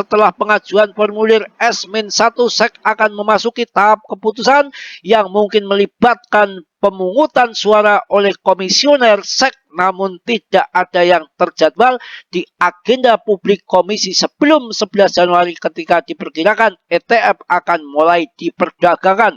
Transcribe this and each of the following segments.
Setelah pengajuan formulir S-1, SEC akan memasuki tahap keputusan yang mungkin melibatkan pemungutan suara oleh komisioner SEC, namun tidak ada yang terjadwal di agenda publik komisi sebelum 11 Januari ketika diperkirakan ETF akan mulai diperdagangkan.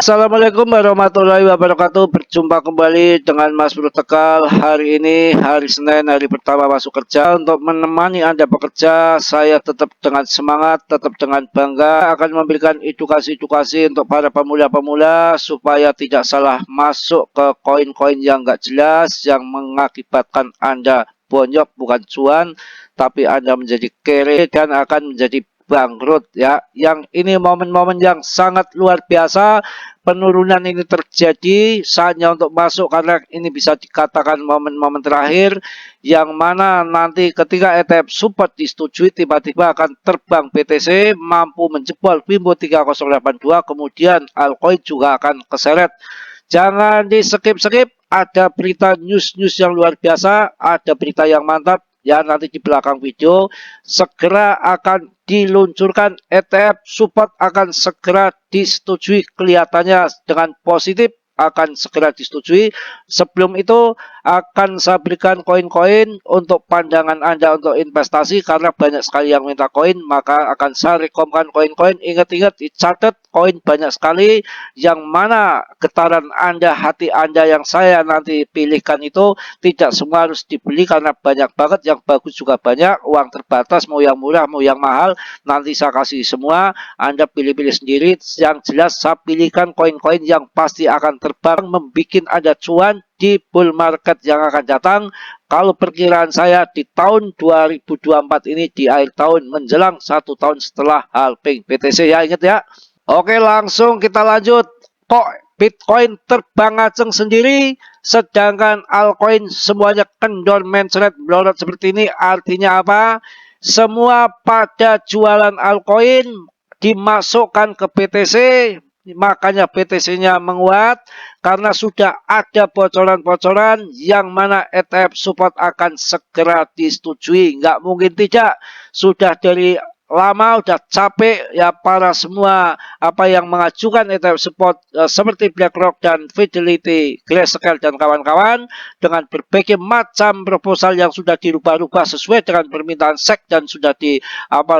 Assalamualaikum warahmatullahi wabarakatuh. Berjumpa kembali dengan Mas Bro Tegal. Hari ini hari Senin, hari pertama masuk kerja. Untuk menemani Anda bekerja, saya tetap dengan semangat, tetap dengan bangga akan memberikan edukasi-edukasi untuk para pemula-pemula supaya tidak salah masuk ke koin-koin yang nggak jelas yang mengakibatkan Anda bonyok bukan cuan, tapi Anda menjadi kere dan akan menjadi bangkrut ya. Yang ini momen-momen yang sangat luar biasa. Penurunan ini terjadi saatnya untuk masuk karena ini bisa dikatakan momen-momen terakhir yang mana nanti ketika ETF support disetujui tiba-tiba akan terbang BTC mampu menjebol Bimbo 3082, kemudian altcoin juga akan keseret. Jangan di skip-skip, ada berita news-news yang luar biasa, ada berita yang mantap ya, nanti di belakang video segera akan diluncurkan ETF support, akan segera disetujui, kelihatannya dengan positif akan segera disetujui. Sebelum itu akan saya berikan koin-koin untuk pandangan Anda untuk investasi karena banyak sekali yang minta koin, maka akan saya rekomkan koin-koin. Ingat-ingat, dicatat koin banyak sekali, yang mana getaran Anda, hati Anda yang saya nanti pilihkan itu tidak semua harus dibeli karena banyak banget, yang bagus juga banyak, uang terbatas, mau yang murah mau yang mahal nanti saya kasih semua, Anda pilih-pilih sendiri. Yang jelas saya pilihkan koin-koin yang pasti akan terbang membuat Anda cuan di bull market yang akan datang. Kalau perkiraan saya di tahun 2024 ini, di akhir tahun menjelang 1 tahun setelah halving BTC ya, ingat ya. Oke, langsung kita lanjut. Kok Bitcoin terbang ngaceng sendiri sedangkan altcoin semuanya kendor mencret melorot seperti ini? Artinya apa? Semua pada jualan altcoin dimasukkan ke BTC, makanya BTC-nya menguat karena sudah ada bocoran-bocoran yang mana ETF support akan segera disetujui. Nggak mungkin tidak, sudah dari lama, udah capek ya para semua apa yang mengajukan ETF support seperti BlackRock dan Fidelity, Grayscale dan kawan-kawan dengan berbagai macam proposal yang sudah dirubah-rubah sesuai dengan permintaan SEC dan sudah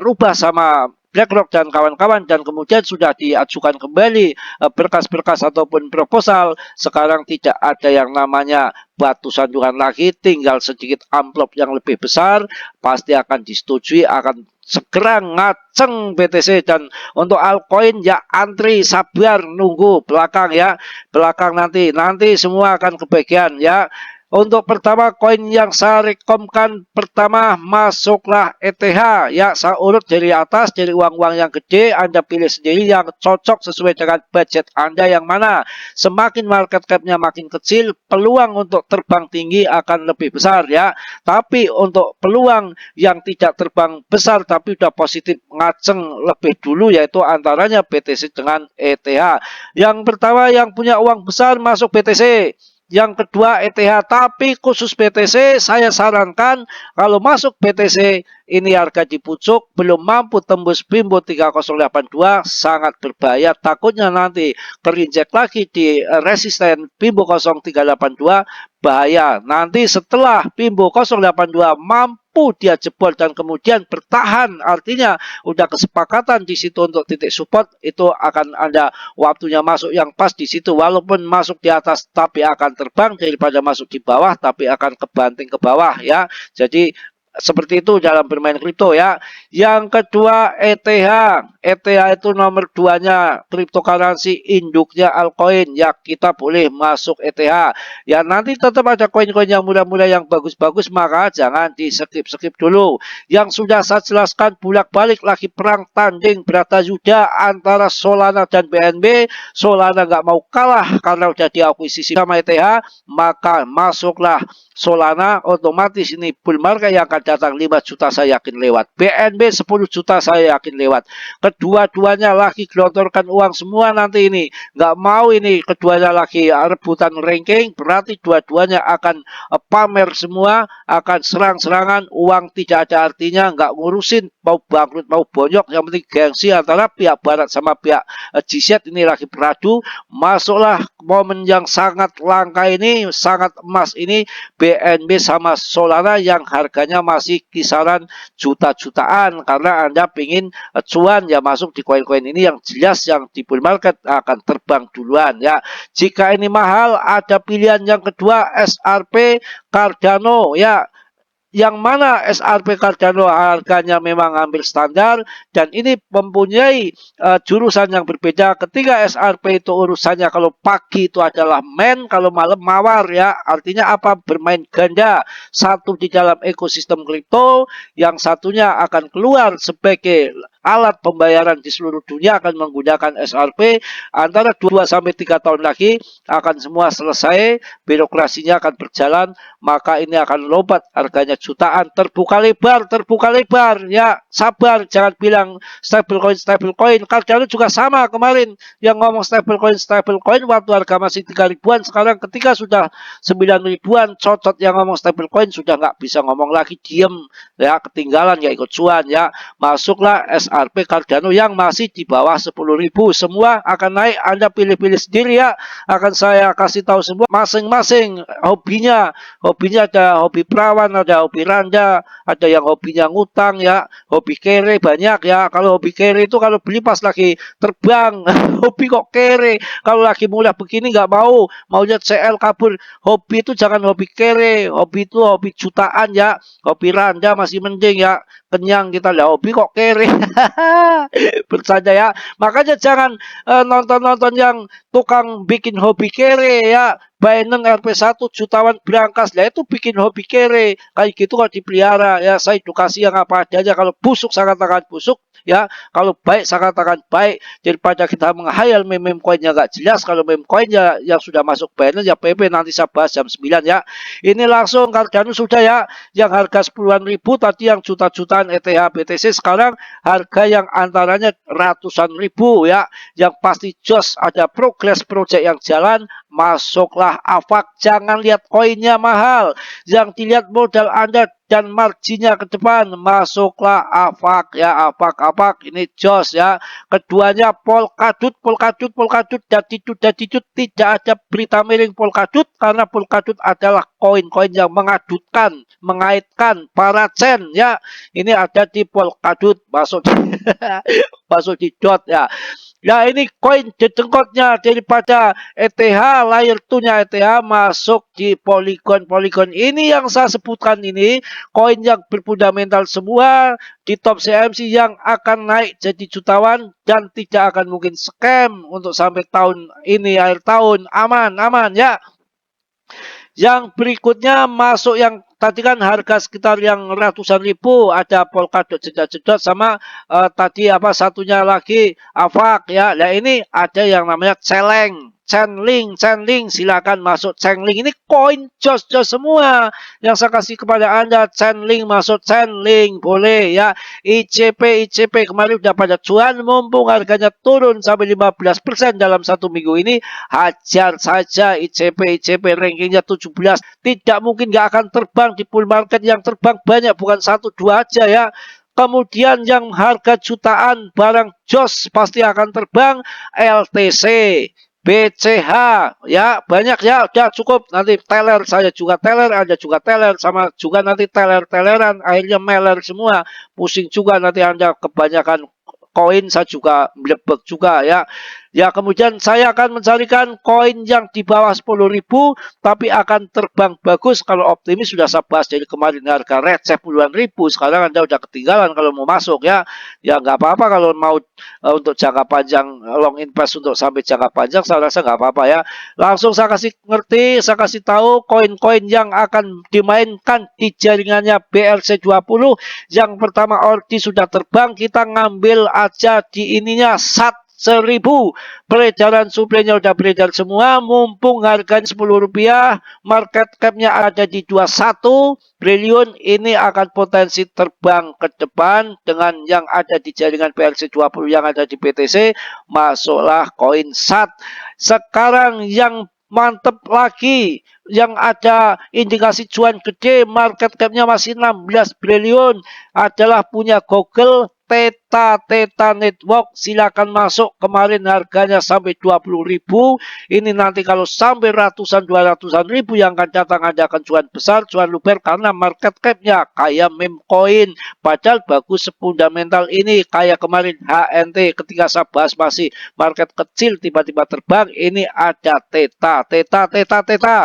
rubah sama BlackRock dan kawan-kawan, dan kemudian sudah diajukan kembali berkas-berkas ataupun proposal. Sekarang tidak ada yang namanya batu sandungan lagi, tinggal sedikit amplop yang lebih besar, pasti akan disetujui, akan segera ngaceng BTC. Dan untuk altcoin ya antri, sabar, nunggu belakang ya, belakang nanti semua akan kebagian ya. Untuk pertama koin yang saya rekomkan, pertama masuklah ETH ya, saya urut dari atas, dari uang-uang yang gede, Anda pilih sendiri yang cocok sesuai dengan budget Anda, yang mana semakin market cap-nya makin kecil, peluang untuk terbang tinggi akan lebih besar ya. Tapi untuk peluang yang tidak terbang besar tapi udah positif ngaceng lebih dulu, yaitu antaranya BTC dengan ETH. Yang pertama yang punya uang besar masuk BTC. Yang kedua ETH, tapi khusus BTC saya sarankan kalau masuk BTC ini harga di pucuk, belum mampu tembus Bimbo 3082, sangat berbahaya. Takutnya nanti terinjek lagi di resisten Bimbo 0382, bahaya. Nanti setelah Bimbo 082 mampu dia jebol dan kemudian bertahan, artinya udah kesepakatan di situ untuk titik support, itu akan ada waktunya masuk yang pas di situ. Walaupun masuk di atas tapi akan terbang daripada masuk di bawah tapi akan kebanting ke bawah ya. Jadi seperti itu dalam bermain kripto ya. Yang kedua ETH. ETH itu nomor 2-nya cryptocurrency induknya altcoin ya, kita boleh masuk ETH ya. Nanti tetap ada koin-koin yang murah-murah yang bagus-bagus, maka jangan di skip-skip dulu. Yang sudah saya jelaskan bolak-balik, lagi perang tanding Bratayuda antara Solana dan BNB. Solana nggak mau kalah karena udah diakuisisi sama ETH, maka masuklah Solana, otomatis ini bull market yang akan datang 5 juta saya yakin lewat. BNB 10 juta saya yakin lewat. Kedua-duanya lagi gelontorkan uang semua nanti ini. Nggak mau ini keduanya lagi rebutan ranking, berarti dua-duanya akan pamer semua, akan serang-serangan, uang tidak ada artinya, nggak ngurusin mau bangkrut mau bonyok, yang penting gengsi antara pihak barat sama pihak GZ ini lagi beradu. Masuklah momen yang sangat langka ini, sangat emas ini, BNB sama Solana yang harganya masih kisaran juta-jutaan, karena Anda pingin cuan ya masuk di koin-koin ini yang jelas yang di bull market akan terbang duluan ya. Jika ini mahal, ada pilihan yang kedua, SRP Cardano ya. Yang mana SRP Cardano harganya memang hampir standar dan ini mempunyai jurusan yang berbeda. Ketika SRP itu urusannya kalau pagi itu adalah main, kalau malam mawar ya. Artinya apa? Bermain ganda. Satu di dalam ekosistem kripto, yang satunya akan keluar sebagai alat pembayaran di seluruh dunia akan menggunakan SRP. Antara 2 sampai 3 tahun lagi akan semua selesai, birokrasinya akan berjalan, maka ini akan lompat harganya jutaan, terbuka lebar ya. Sabar, jangan bilang stablecoin. Cardano juga sama kemarin yang ngomong stablecoin waktu harga masih 3 ribuan, sekarang ketika sudah 9 ribuan cocot yang ngomong stablecoin sudah nggak bisa ngomong lagi, diem ya, ketinggalan ya, ikut cuan ya. Masuklah SRP Cardano yang masih di bawah 10.000, semua akan naik, Anda pilih-pilih sendiri ya. Akan saya kasih tahu semua masing-masing hobinya ada hobi perawan, ada hobi randa, ada yang hobinya ngutang ya, hobi kere banyak ya. Kalau hobi kere itu kalau beli pas lagi terbang hobi kok kere, kalau lagi mulai begini nggak mau lihat CL kabur. Hobi itu jangan hobi kere, hobi itu hobi jutaan ya. Hobi randa masih mending ya, kenyang kita lah, hobi kok kere. Bercanda ya. Makanya jangan nonton-nonton yang tukang bikin hobi kere ya. Binance RP1 jutawan berangkas, lah itu bikin hobi kere. Kayak gitu kalau dipelihara ya, saya edukasi yang apa adanya. Kalau busuk saya katakan busuk ya, kalau baik saya katakan baik, daripada kita menghayal meme coinnya nggak jelas. Kalau meme coinnya yang sudah masuk Binance ya PP, nanti saya bahas jam 9 ya. Ini langsung Cardano sudah ya, yang harga 10-an ribu tadi yang juta-jutaan ETH BTC, sekarang harga yang antaranya ratusan ribu ya. Yang pasti jos, ada progress project yang jalan. Masuklah AVAX, jangan lihat koinnya mahal, yang dilihat modal Anda dan marginnya ke depan. Masuklah AVAX ya, AVAX ini jos ya. Keduanya Polkadot, Datidut, tidak ada berita miring Polkadot, karena Polkadot adalah koin-koin yang mengaitkan para chain ya. Ini ada di Polkadot, masuk di dot ya. Ya ini koin dedengkotnya daripada ETH, layer 2-nya ETH masuk di Polygon. Ini yang saya sebutkan, ini koin yang berfundamental semua di top CMC yang akan naik jadi jutawan dan tidak akan mungkin scam untuk sampai tahun ini, akhir tahun aman ya. Yang berikutnya masuk yang tadi kan harga sekitar yang ratusan ribu, ada Polkadot jedot sama tadi apa satunya lagi AVAX ya. Nah ini ada yang namanya Chainlink, silakan masuk Chainlink. Ini koin jos semua yang saya kasih kepada Anda. Chainlink, masuk Chainlink boleh ya. ICP kemarin udah pada cuan, mumpung harganya turun sampai 15% dalam 1 minggu ini, hajar saja ICP rankingnya 17. Tidak mungkin nggak akan terbang di bull market, yang terbang banyak, bukan 1-2 aja ya. Kemudian yang harga jutaan barang jos pasti akan terbang, LTC, BCH ya, banyak ya, udah cukup. Nanti teller, saya juga teller, Anda juga teller, sama juga nanti teller-telleran, akhirnya meler semua, pusing juga nanti Anda kebanyakan koin. Saya juga mlebek juga ya. Ya kemudian saya akan mencarikan koin yang di bawah 10.000 tapi akan terbang bagus. Kalau optimis sudah saya bahas dari kemarin, harga receh puluhan ribu, sekarang Anda udah ketinggalan kalau mau masuk ya. Ya nggak apa-apa kalau mau untuk jangka panjang, long invest untuk sampai jangka panjang, saya rasa nggak apa-apa ya. Langsung saya kasih ngerti, saya kasih tahu koin-koin yang akan dimainkan di jaringannya BRC20. Yang pertama Ordi sudah terbang, kita ngambil aja di ininya SAT 1000. Peredaran suplainya udah beredar semua, mumpung harganya Rp10, market capnya ada di 21 triliun, ini akan potensi terbang ke depan dengan yang ada di jaringan PRC20 yang ada di BTC, masuklah koin SAT. Sekarang yang mantep lagi, yang ada indikasi cuan gede, market capnya masih 16 triliun, adalah punya Google, Theta Network. Silakan masuk, kemarin harganya sampai 20.000, ini nanti kalau sampai ratusan 200-an ribu yang akan datang ada akan cuan besar, cuan luber, karena market capnya kayak meme coin, padahal bagus fundamental ini, kayak kemarin HNT ketika saya bahas masih market kecil tiba-tiba terbang, ini ada Theta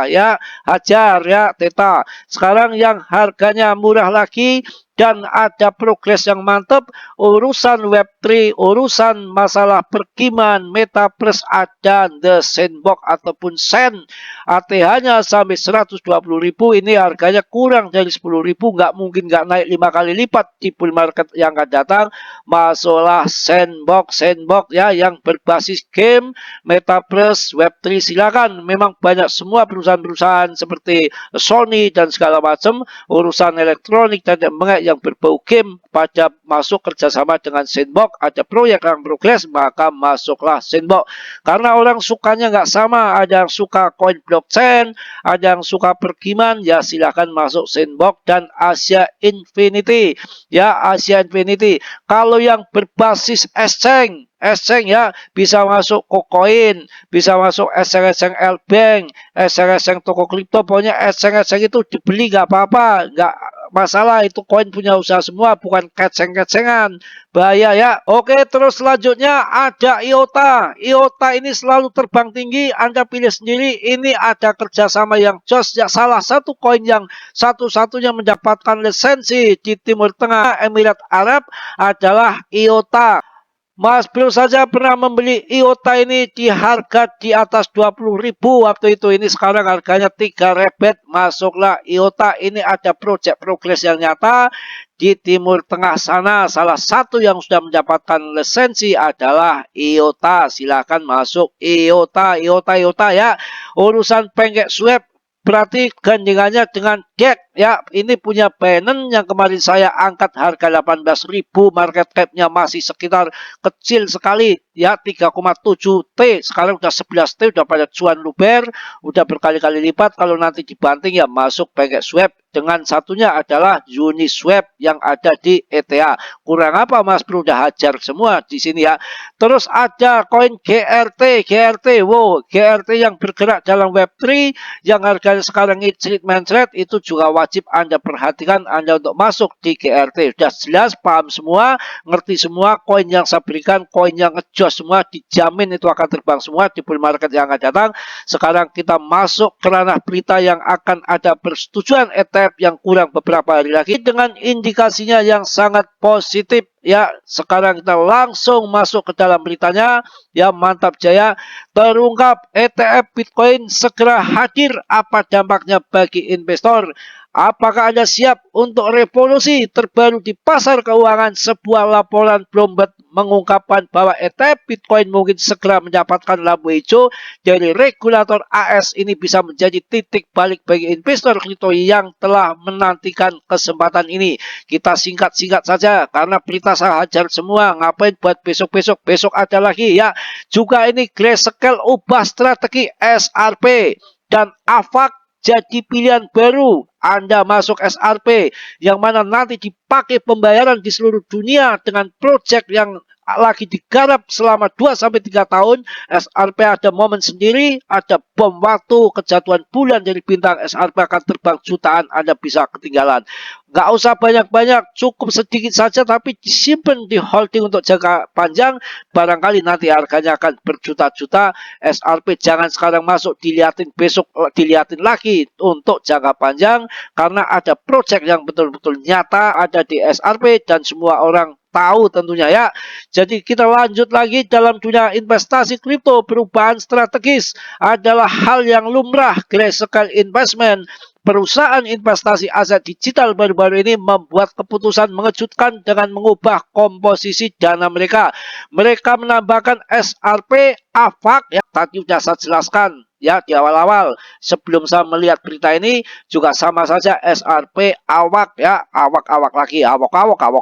ya, hajar ya Theta. Sekarang yang harganya murah lagi dan ada progres yang mantap, urusan Web3, urusan masalah perkiman, Metaverse, ada The Sandbox ataupun Sen. ATH-nya sampai 120.000, ini harganya kurang dari 10.000, nggak mungkin nggak naik 5 kali lipat di bull market yang akan datang. Masuklah Sandbox ya, yang berbasis game, Metaverse, Web3, silakan. Memang banyak semua perusahaan-perusahaan seperti Sony dan segala macam, urusan elektronik dan yang berbau game pada masuk kerjasama dengan Sandbox, ada proyek yang progres, maka masuklah Sandbox. Karena orang sukanya nggak sama, ada yang suka koin blockchain, ada yang suka perkiman, ya silahkan masuk Sandbox dan Asia Infinity. Ya, Asia Infinity. Kalau yang berbasis exchange ya, bisa masuk KuCoin, bisa masuk exchange L-Bank, exchange toko kripto, pokoknya exchange itu dibeli nggak apa-apa, nggak masalah, itu koin punya usaha semua, bukan keceng-kecengan, bahaya ya. Oke, terus selanjutnya ada IOTA. IOTA ini selalu terbang tinggi, Anda pilih sendiri, ini ada kerjasama yang jos ya, salah satu koin yang satu-satunya mendapatkan lisensi di Timur Tengah Emirat Arab adalah IOTA. Mas Bro saja pernah membeli IOTA ini di harga di atas 20.000 waktu itu. Ini sekarang harganya 3 rebet. Masuklah IOTA, ini ada proyek progres yang nyata di Timur Tengah sana. Salah satu yang sudah mendapatkan lisensi adalah IOTA. Silahkan masuk IOTA ya. Urusan pancake swap berarti gandengannya dengan DEX ya. Ini punya Binance yang kemarin saya angkat harga 18.000, market capnya masih sekitar kecil sekali ya, 3,7 T, sekarang udah 11 T, udah pada cuan luber, udah berkali-kali lipat. Kalau nanti dibanting ya masuk pancake swap. Dengan satunya adalah Uniswap yang ada di ETH. Kurang apa Mas Bro, udah hajar semua di sini ya. Terus ada koin GRT, wow, GRT yang bergerak dalam Web3 yang harganya sekarang mencret, itu juga wajib Anda perhatikan Anda untuk masuk di GRT. Sudah jelas, paham semua, ngerti semua, koin yang saya berikan, koin yang ngejos semua, dijamin itu akan terbang semua di bull market yang akan datang. Sekarang kita masuk ke ranah berita yang akan ada persetujuan ETF yang kurang beberapa hari lagi dengan indikasinya yang sangat positif ya. Sekarang kita langsung masuk ke dalam beritanya ya. Mantap jaya, terungkap ETF Bitcoin segera hadir, apa dampaknya bagi investor? Apakah Anda siap untuk revolusi terbaru di pasar keuangan? Sebuah laporan Bloomberg mengungkapkan bahwa ETF Bitcoin mungkin segera mendapatkan lampu hijau dari regulator AS. Ini bisa menjadi titik balik bagi investor kripto yang telah menantikan kesempatan ini. Kita singkat-singkat saja karena berita saya hajar semua. Ngapain buat besok ada lagi ya. Juga ini Grayscale ubah strategi SRP dan AVAX jadi pilihan baru. Anda masuk SRP yang mana nanti dipakai pembayaran di seluruh dunia dengan proyek yang lagi digarap selama 2-3 tahun. SRP ada momen sendiri, ada bom waktu, kejatuhan bulan dari bintang, SRP akan terbang jutaan, Anda bisa ketinggalan. Nggak usah banyak-banyak, cukup sedikit saja tapi disimpan di holding untuk jangka panjang. Barangkali nanti harganya akan berjuta-juta. SRP jangan sekarang masuk, dilihatin besok, dilihatin lagi untuk jangka panjang. Karena ada proyek yang betul-betul nyata ada di SRP dan semua orang tahu tentunya ya. Jadi kita lanjut lagi dalam dunia investasi kripto. Perubahan strategis adalah hal yang lumrah. Grayscale Investment perusahaan investasi aset digital baru-baru ini membuat keputusan mengejutkan dengan mengubah komposisi dana mereka. Mereka menambahkan SRP, AVAX, ya tadi sudah saya jelaskan ya di awal-awal. Sebelum saya melihat berita ini juga sama saja SRP, AWAK ya, awak-awak lagi, awak-awak,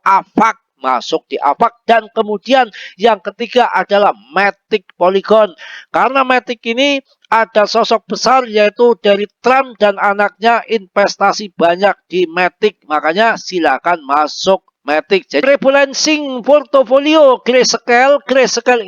AVAX masuk di AVAX. Dan kemudian yang ketiga adalah Matic Polygon. Karena Matic ini ada sosok besar yaitu dari Trump dan anaknya investasi banyak di Matic, makanya silakan masuk Matic. Jadi rebalancing portofolio Grayscale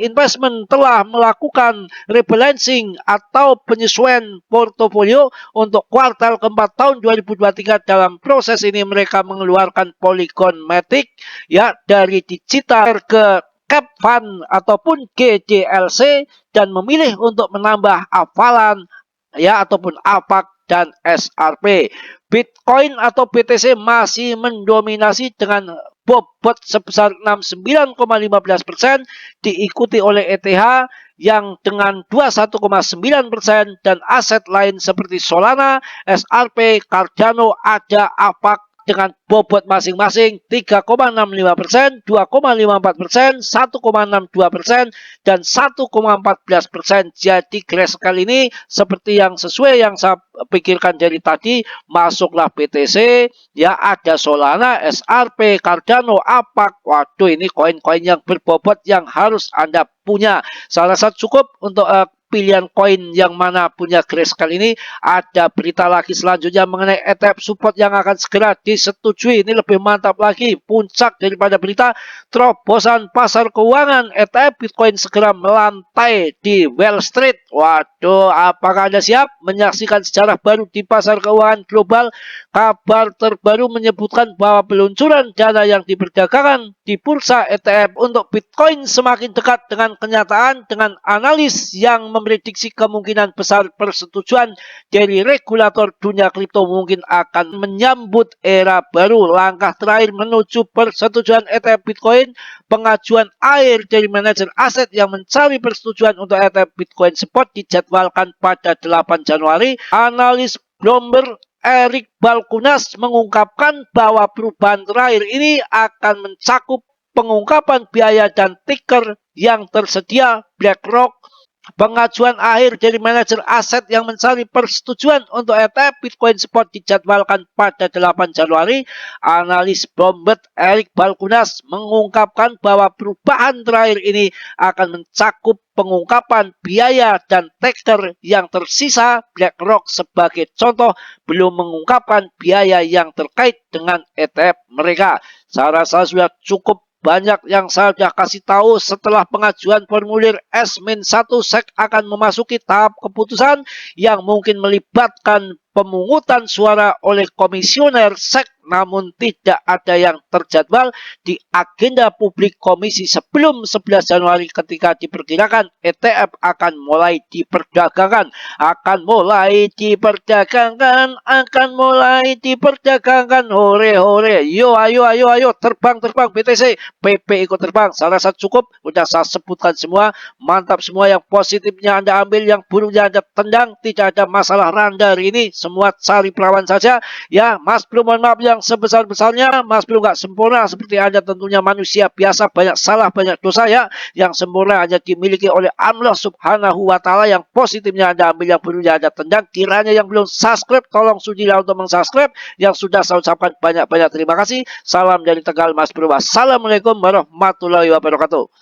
Investment telah melakukan rebalancing atau penyesuaian portofolio untuk kuartal keempat tahun 2023. Dalam proses ini mereka mengeluarkan Polygon Matic ya dari digital ke Cap Fund ataupun GDLC dan memilih untuk menambah hafalan ya ataupun AVAX dan SRP. Bitcoin atau BTC masih mendominasi dengan bobot sebesar 69,15%, diikuti oleh ETH yang dengan 21,9% dan aset lain seperti Solana, SRP, Cardano, ADA, AVAX dengan bobot masing-masing 3,65%, 2,54%, 1,62%, dan 1,14%. Jadi Grayscale ini seperti yang sesuai yang saya pikirkan dari tadi, masuklah BTC, ya ada Solana, SRP, Cardano, AVAX. Waduh, ini koin-koin yang berbobot yang harus Anda punya. Salah satu cukup untuk pilihan koin yang mana punya Grayscale ini. Ada berita lagi selanjutnya mengenai ETF support yang akan segera disetujui. Ini lebih mantap lagi, puncak daripada berita terobosan pasar keuangan ETF Bitcoin segera melantai di Wall Street. Waduh, apakah Anda siap menyaksikan sejarah baru di pasar keuangan global? Kabar terbaru menyebutkan bahwa peluncuran dana yang diperdagangkan di bursa ETF untuk Bitcoin semakin dekat dengan kenyataan, dengan analis yang memprediksi kemungkinan besar persetujuan dari regulator dunia kripto mungkin akan menyambut era baru. Langkah terakhir menuju persetujuan ETF Bitcoin, pengajuan akhir dari manajer aset yang mencari persetujuan untuk ETF Bitcoin Spot dijadwalkan pada 8 Januari. Analis Bloomberg Eric Balkunas mengungkapkan bahwa perubahan terakhir ini akan mencakup pengungkapan biaya dan ticker yang tersedia BlackRock. Pengajuan akhir dari manajer aset yang mencari persetujuan untuk ETF Bitcoin Spot dijadwalkan pada 8 Januari. Analis Bloomberg Eric Balkunas mengungkapkan bahwa perubahan terakhir ini akan mencakup pengungkapan biaya dan ticker yang tersisa. BlackRock sebagai contoh belum mengungkapkan biaya yang terkait dengan ETF mereka. Saya rasa sudah cukup banyak yang saya sudah kasih tahu. Setelah pengajuan formulir S-1, SEC akan memasuki tahap keputusan yang mungkin melibatkan pemungutan suara oleh komisioner SEC, namun tidak ada yang terjadwal di agenda publik komisi sebelum 11 Januari ketika diperkirakan ETF akan mulai diperdagangkan. Hore hore, yo ayo terbang BTC, PP ikut terbang. Saya rasa cukup, udah saya sebutkan semua, mantap semua. Yang positifnya Anda ambil, yang buruknya Anda tendang. Tidak ada masalah randa hari ini, semua cari perawan saja ya. Mas Bro mohon maaf yang sebesar-besarnya, Mas Bro nggak sempurna seperti Anda, tentunya manusia biasa, banyak salah, banyak dosa ya. Yang sempurna hanya dimiliki oleh Allah Subhanahu wa Ta'ala. Yang positifnya Anda ambil, yang buruknya Anda tendang. Kiranya yang belum subscribe, tolong sudilah untuk mensubscribe. Yang sudah saya ucapkan banyak-banyak terima kasih. Salam dari Tegal, Mas Bro. Wassalamualaikum warahmatullahi wabarakatuh.